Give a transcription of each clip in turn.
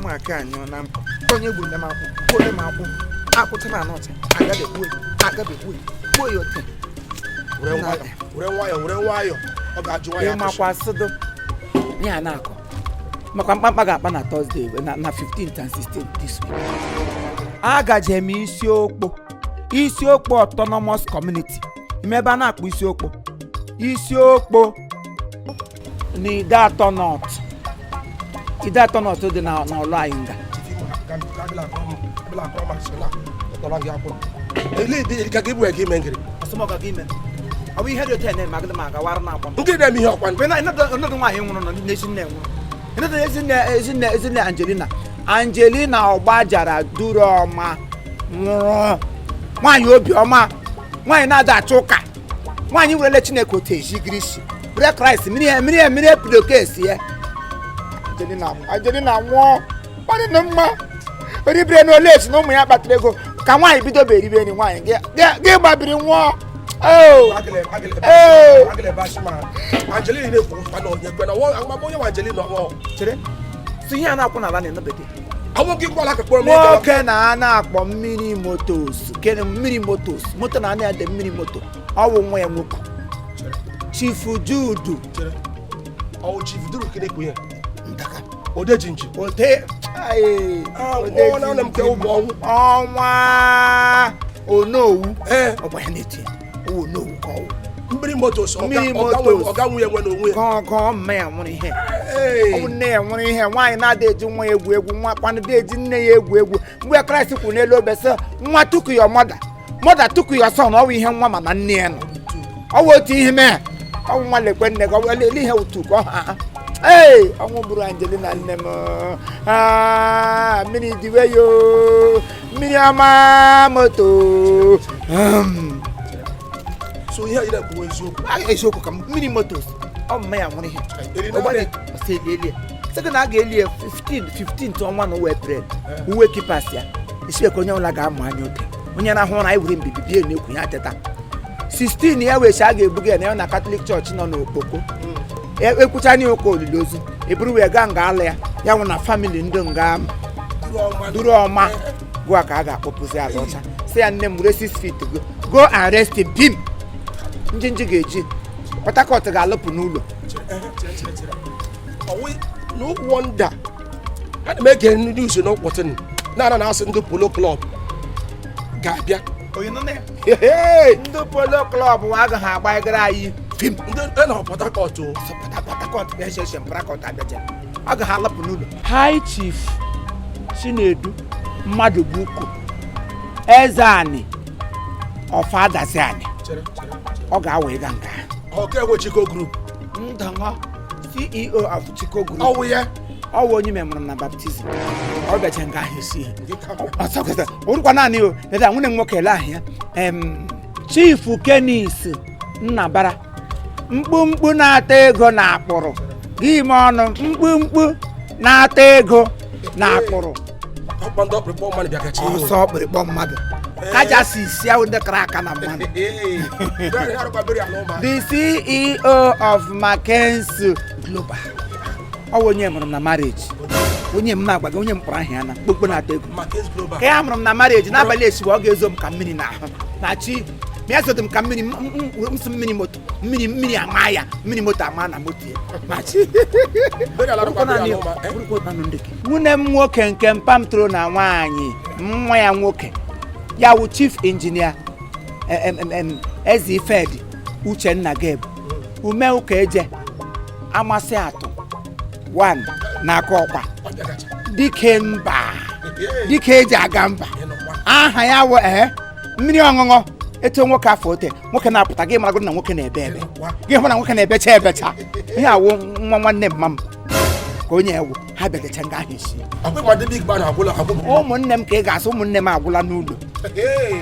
Maka anyọ na mpụ onye gburu m akwụ ole m akwụ akwụcha na anọcha agabegbu gbuo ya ote were nwayọ ọ ga-ajụ ya ịmakwasịdo ya na-akọ makwa mkpamkpa ga-akpa na Thursday na 15th and 16th this week. Agaje m isiokpo autonomous community ime ebe a na-akpọ isiokpo na ide atọ nọt dị na ọlụ anyị nga ọ bụ ihe dị otu ene magịda ma agawara na-agba nke na-eme ihe ọkwa ọnọdụ nwaanyị nwụrụ Ezinne Angelina Ọgbajara Duroma nwụrụ. Nwaanyị obiọma, nwaanyị na-ada achụ ụka, nwaanyị werele Chineke otu ejigirisi bere Kraịst mmiri epidokesi ya. Angelina nwụọ ọ dị na mma oribere na ole esi na ụmụ ya kpatara ego ka nwaanyị bido beribe ni nwaanyị gị gbabiri nwụọ. Ihe a na-akwụ n'ala na-enobede nwoke na-akpọ mmiri motos moto na ana ede mmiri moto ọ bụ nwa ya nwoke Chief Judu ọnwa Onowu ọgba ya na-eti Onowu ka ọwụ mmiri motos ọga nwunye nwe n'onwe gọọ mma ya nwụrụ ihe ọ nne ya nwụrụ ihe nwaanyị na-ada eji nwa ya egwu nwa kwanụ da eji nne ya egwu mgbe Kraịst kwuru n'elu obe sị nwa tuku ya mọda tuku ya son ọ bụ ihe nwa mana nne ya nọ ọ bụ otu ihe mee ọ bụ nwa lekwe nne gị ọ lele ihe otu ka ha ọnwụ bụrụ Angelina nne m mmiri diwe yo mmiri ama moto so ihe anyị na-ekwu eziokwu ka mmiri motos ọ mma ya nwụrụ ihe sị na a ga-eli 15th ọnwa na uwe April uwe kipas ya isi ka onye ọbụla ga-amụ anya oke onye na-ahụ na anyị were mbibi bie na-ekwu ya teta 16 ya wechi a ga-ebuga ya na ya na Catholic Church nọ n'Okpoko ekwucha nye ụka olili ozu eburu wee gaa nga ala ya nwụ na famili ndị nga duru ọma gụa ka a ga-akpọpụzi ala ọcha si ya nne m were 6 feet go and rest bim njinji ga-eji Port Harcourt ga-alụpụ n'ụlọ no wonder ana m ege ndị uso n'ụkpọtụ na-asị ndị polo klọb ga-abịa ndị polo klọb agaghị agbaghara anyị fim ndị na Port Harcourt agaghị alụpụ n'ụlọ. High Chief Chinedu Mmadụ Buko Eze-Ani Ọfadazi-Ani ọ ga-awa ịga nga Chiko Group Ndanwa CEO of Chiko Group ọwụ ya ọwụ onye memụrụ na baptizim ọ bịacha nga ahụ esi orukwa naanị o leta nwunye m nwoke ele ahụ ya Chief Kenis Nnabara mkpumkpu na-ata ego na akpụrụ gị ime ọnụ mkpumkpu na-ata ego na akpụrụ ọsọ ọkpụrịkpọ mmadụ kachasị isi ahụ ndị kara aka na mmadụ the CEO of Mackenzie Global ọ bụ onye mụrụ m na marriage onye m na-agbaga onye m kpọrọ ahịa ya na mkpukpu na-ata ego ka ya mụrụ m na marriage n'abalị esiwe ọ ga-ezo m ka mmiri n'ahụ na chi ma ya sote m ka mmiri nsị mmiri moto mmiri ama ya mmiri moto ama na moto ya ma chi nwunye m nwoke nke mpam toro na nwaanyị nwa ya nwoke ya wụ Chief Engineer Eze-Ifedi Uchenna Geb ume ụka eje amasị atụ 1 n'aka ọkwa dike eji aga mba aha ya wụ mmiri ọṅụṅụ eto nwoke afọ ote nwoke na-apụta gị mara na nwoke na-ebe gị hụ na nwoke na-ebecha ihe awụ nwa nwanne mma m ka onye ewu ha bịagacha nga ahụ isi ụmụnne m ka ị ga-asị ụmụnne m agwụla n'ụlọ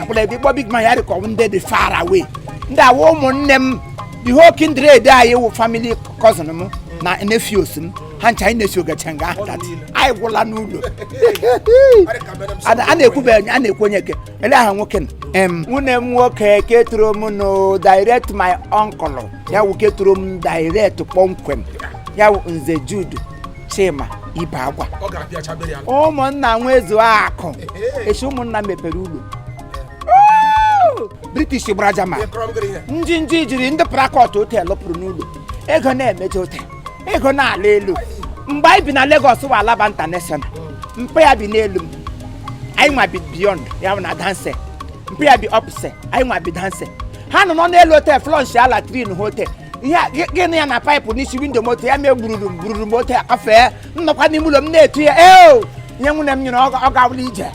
akwụla ebe ịkpọ big man ya dị ka ndị dị far away ndị awụ ụmụnne m the whole kindred anyị wụ family cousin m na nephews m ha ncha anyị na-esi ogacha nga ahụ anyị gwụla n'ụlọ a na-ekwu onye ke ele aha nwoke nwunye m nwoke ketụrụ m no direct my uncle ya wụ ketụrụ m direct kpọmkwem ya wụ Nze Jude Chima ibe agwa ụmụnna nwezu akụ echi ụmụnna mepere ụlọ British gbara German ndị jiri ndị Prakọt hotel lụpụrụ n'ụlọ ego na-emeje hotel ego na-ala elu mgbe anyị bi na Lagos wa Alaba International mpe ya bi n'elu m anyị nwa bi beyond ya na danse mpe ya bi opse anyị nwa bi danse ha nọ n'elu hotel flush ala trin hotel ihe gịnị ya na paịpụ n'isi windo moto ya mee gbururu moto ya kafee nnọkwa n'ime ụlọ m na-etu ya nye nwunye m nyere ọ gawụla ije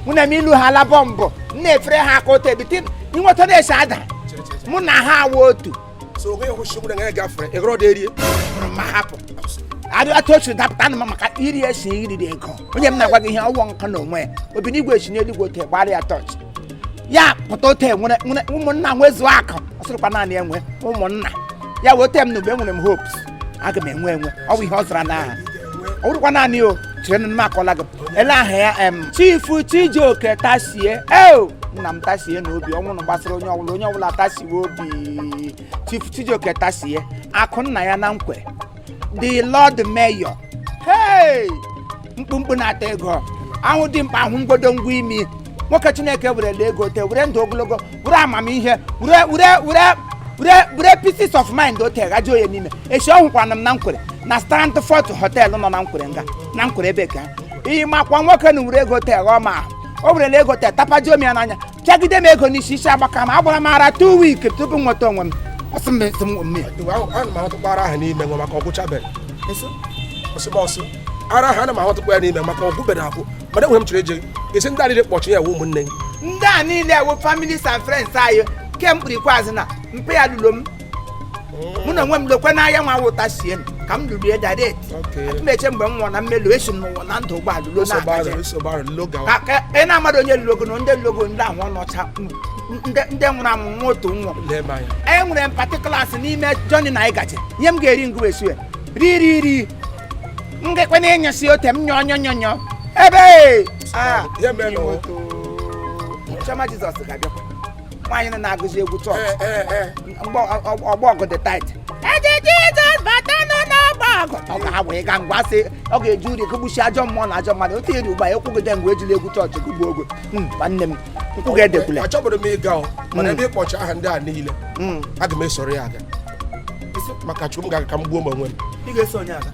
nwunye m ilu ha ala bọmbụ m na-efere ha aka ote bitin inweta na-esi ada mụ na ha awa otu ma hapụ adịatochu dapụta na maka iri esi iriri ego onye m na-agwa gị ihe ọwụọ nka na onwe ya obi n'igwe esi n'eluigwe ote gbara ya tọch ya pụta ote nwere ụmụnna nwezu akụ ọ sịrịkwa naanị enwe ụmụnna ya wote m na mgbe enwere m hopes aga m enwe ọ bụ ihe ọ zara n'aha ọ bụrụkwa naanị o chere na m akọla gị ele aha ya Chifu Chijioke Tasie nna m tasie n'obi ọnwụ na gbasara onye ọbụla tasiwe obi Chifu Chijioke Tasie akụ nna ya na nkwe the Lord Mayor mkpumkpu na-ata ego ahụ dị mkpa ahụ mgbodo ngwa imi nwoke Chineke werele ego te were ndụ ogologo were amamihe were pieces of mind ote gaji onye n'ime echi ọhụkwana m na nkwere na Stanford Hotel nọ na nkwere nga na nkwere ebe ka iyi makwa nwoke na were ego te ọma ahụ o werele ego te tapaji omi ya n'anya pịagide m ego n'isi isi agbaka ma agbara m ara 2 weeks tupu m nweta onwe m ara ha na ma ahụtụkwa ya n'ime maka ọgwụbere abụ mana enwere m chere eje esi ndị niile kpọchi ya ụmụnne ndị a niile ewu families and friends anyị kemgbe ikpeazụ na mpe ya lụlo m mụ na onwe m lokwe n'ahịa nwa wụta sie ka m lụrụ direct atụmeche mgbe m nwụọ na mmelu esi m n'ụwa na ndụ ụgbọala lulo na ị na-amadụ onye lụlogo na ndị lụlogo ndị ahụ ọnọcha ndị nwụrụ anwụ nwa otu nwa e nwere m patiklasi n'ime Johnny na anyị gaje ihe m ga-eri ngụ esiwe ri m ga-ekwe na ịnyesi ote m nyọ ebe Chioma Jizọs ga-abịakwa nwaanyị na-agụzi egwu chọọchị ọgbọ ọgụ dị tait eji Jizọs bata n'ọgbọ ọgụ ọ ga-agba ịga ngwa sị ọ ga-eji uri kụgbuchi ajọ mmụọ na ajọ mmadụ otu iri ugbu a ekwugide mgbe ejila egwu chọọchị gụgbuo ogo nwanne m nkwụ ga-edekwule achọbụrụ m ịga mana ebe ịkpọchi aha ndị a niile aga m esoro ya aga maka chukwu m ga-aga ka m gbuo m onwe m ị ga-eso onye aga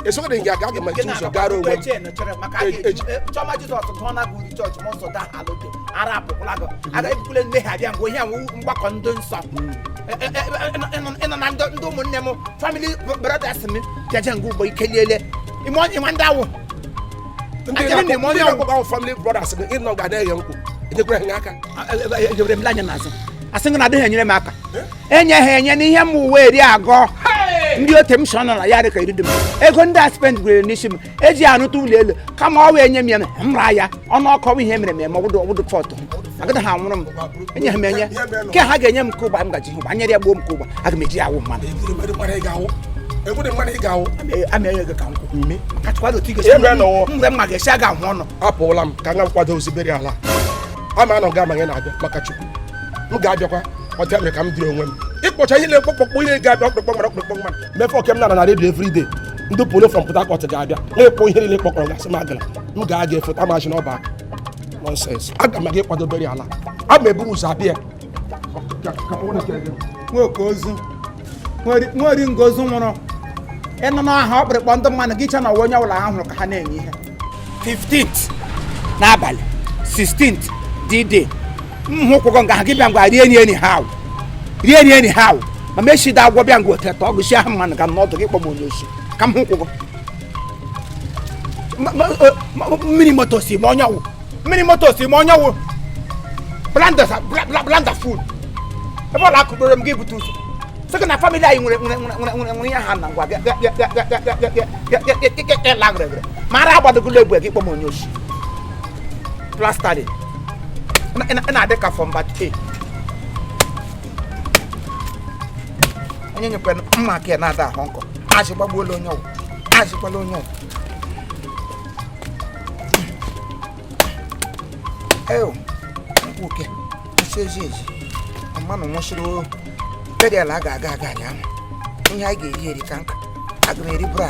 esogide gị aga ma echi ụzọ gara onwe m Chioma Jizọs gụọ na gị uri chọọchị m nsọ daa alụte ara apụkwụla gị aga ebukwule nne ha abịa ngwa ihe a mgbakọ ndị nsọ ịnọ na ndị ụmụnne m family brothers m jeje ngwa ugbo ikeliele ịma ndị awụ ndị na-akpọkọ family brothers ịnọ ga na-eghe nkwụ enyekwere ha aka ejebere m lanya n'azụ asị gị na adịghị enyere m aka enye ha enye n'ihe m uwe eri agọ ndị ote m shọ nọ na ya dịka iridi m ego ndị a spend gwere n'isi m eji anụta ụlọ elu kama ọ wee nye m ya m ra ya ọnụ ọkọwa ihe mere m eme ọbụdụ fọtụ agada ha nwụrụ m enye ha m enye nke ha ga-enye m nke ụgba m gaji hụ banyere ya gbuo m ka ụgba aga m eji ya awụ mmadụ ameghe ego ka nkwụ mgbe m ma ga-esi aga ahụ ọnụ apụọla m ka nga nkwado ozibere ala ama anọ ga amanye na-abịa maka chukwu m ga-abịakwa ọtịa mere ka m dịrị onwe m ịkpọcha ihe na-ekpọkpọkpọ ihe ga-abịa ọkpụkpọ mmadụ mefe oke m na redio everyday ndị polo from Port Harcourt ga-abịa na-ekpọ ihe niile kpọkọrọ gasị m agara m ga-aga efota machi n'ọba nonsens aga m aga ịkwadobere ala a ma eburu ụzọ abịa nwoke ozu nweri ngozu nwụrụ ịnụ n'aha ọkpụrịkpọ ndị mmadụ gị cha na onye ọbụla ha hụrụ ka ha na-enye ihe 15th n'abalị 16th D-Day m hụkwụgo nga ha gị bịa ngwa rie eni ha ma mechida agwọ bịa ngwa oteta ọgụsi ahụ mmanụ ga m n'ọdụ gị kpọgbo onye osi ka m hụkwụgo mmiri moto si ma onye ọwụ blanda food ebe ọla akụdoro m gị bute ụzọ sị gị na famili anyị nwere ihe ha na ngwa lagịrịgịrị ma ara agbadogolo egbe gị kpọm onye osi plastari na-adị ka fọmba te onye nyekwa mma ka ya na-ada ahụ nkọ azị gbagbuola onye ọgwụ azịkwala onye ọgwụ nkwuke isi ezi mmanụ nwụsịrị beriala a ga-aga ya ihe anyị ga-eri ka nka aga m eri bra